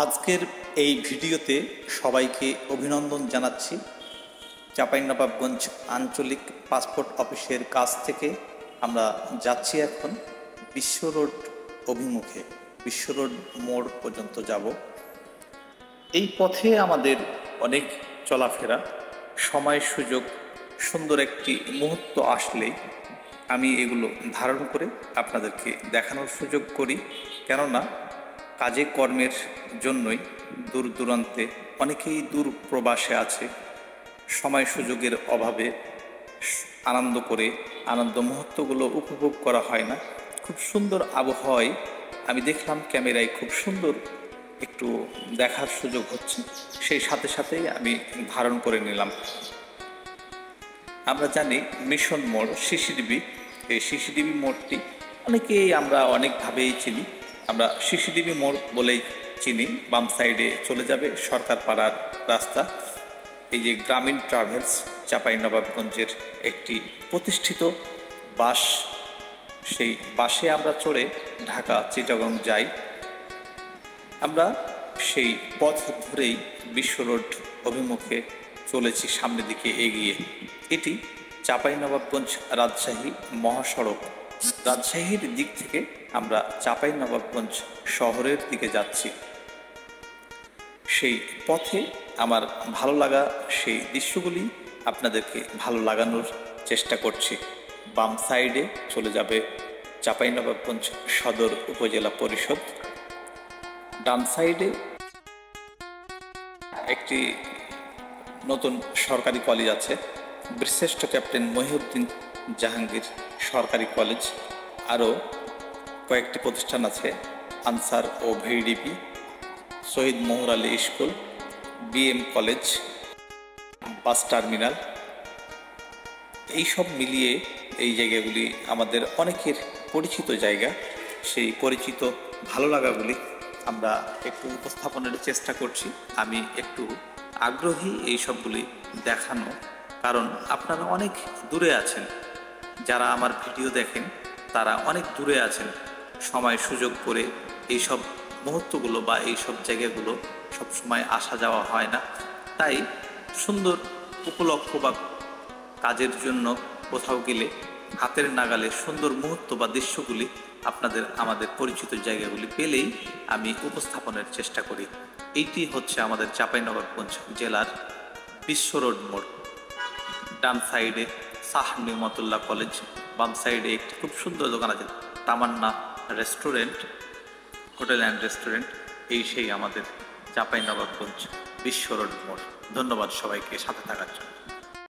আজকের এই ভিডিওতে সবাইকে অভিনন্দন জানাচ্ছি। চাঁপাইনবাবগঞ্জ আঞ্চলিক পাসপোর্ট অফিসের কাছ থেকে আমরা যাচ্ছি এখন বিশ্ব রোড অভিমুখে। বিশ্ব রোড মোড় পর্যন্ত যাব। এই পথে আমাদের অনেক চলাফেরা, সময় সুযোগ, সুন্দর একটি মুহূর্ত আসলেই আমি এগুলো ধারণ করে আপনাদেরকে দেখানোর সুযোগ করি। কেননা কাজে কর্মের জন্যই দূর দূরান্তে অনেকেই দূর প্রবাসে আছে, সময় সুযোগের অভাবে আনন্দ মুহূর্তগুলো উপভোগ করা হয় না। খুব সুন্দর আবহাওয়ায় আমি দেখলাম ক্যামেরায় খুব সুন্দর একটু দেখার সুযোগ হচ্ছে, সেই সাথে সাথেই আমি ধারণ করে নিলাম। আমরা জানি মিশন মোড় সিসিডিবি, এই সিসিডিবি মোড়টি অনেকেই আমরা অনেকভাবেই চিনি। আমরা সিসিডিবি মোড় বলেই চিনি। বাম সাইডে চলে যাবে সরকার পাড়ার রাস্তা। এই যে গ্রামীণ ট্রাভেলস চাঁপাইনবাবগঞ্জের একটি প্রতিষ্ঠিত বাস, সেই বাসে আমরা চড়ে ঢাকা চিটাগং যাই। আমরা সেই পথ ধরেই বিশ্ব রোড অভিমুখে চলেছি সামনের দিকে এগিয়ে। এটি চাঁপাইনবাবগঞ্জ রাজশাহী মহাসড়ক। রাজশাহীর দিক থেকে আমরা চাঁপাইনবাবগঞ্জ শহরের দিকে যাচ্ছি। সেই পথে আমার ভালো লাগা সেই দৃশ্যগুলি আপনাদেরকে ভালো লাগানোর চেষ্টা করছি। বাম সাইডে চলে যাবে চাঁপাইনবাবগঞ্জ সদর উপজেলা পরিষদ। ডান সাইডে একটি নতুন সরকারি কলেজ আছে, বীরশ্রেষ্ঠ ক্যাপ্টেন মহিউদ্দিন জাহাঙ্গীর সরকারি কলেজ। আরও কয়েকটি প্রতিষ্ঠান আছে, আনসার ও VDP, Shahid Mohar Ali school, BM college, bus terminal. এইসব মিলিয়ে এই জায়গাগুলি আমাদের অনেকের পরিচিত জায়গা। সেই পরিচিত ভালো লাগাগুলি আমরা একটু উপস্থাপনের চেষ্টা করছি। আমি একটু আগ্রহী এই সবগুলি দেখানো, কারণ আপনারা অনেক দূরে আছেন। যারা আমার ভিডিও দেখেন তারা অনেক দূরে আছেন, সময় সুযোগ করে এইসব মুহূর্তগুলো বা এইসব জায়গাগুলো সবসময় আসা যাওয়া হয় না। তাই সুন্দর উপলক্ষ বা কাজের জন্য কোথাও গেলে হাতের নাগালে সুন্দর মুহূর্ত বা দৃশ্যগুলি আপনাদের আমাদের পরিচিত জায়গাগুলি পেলেই আমি উপস্থাপনের চেষ্টা করি। এইটি হচ্ছে আমাদের চাঁপাইনবাবগঞ্জ জেলার বিশ্ব রোড মোড়। ডান সাইডে শাহ নিয়ামতুল্লাহ কলেজ, বাম সাইডে একটি খুব সুন্দর দোকান আছে তামান্না রেস্টুরেন্ট, হোটেল অ্যান্ড রেস্টুরেন্ট। এই সেই আমাদের চাঁপাইনবাবগঞ্জ বিশ্ব রোড মোড়। ধন্যবাদ সবাইকে সাথে থাকার জন্য।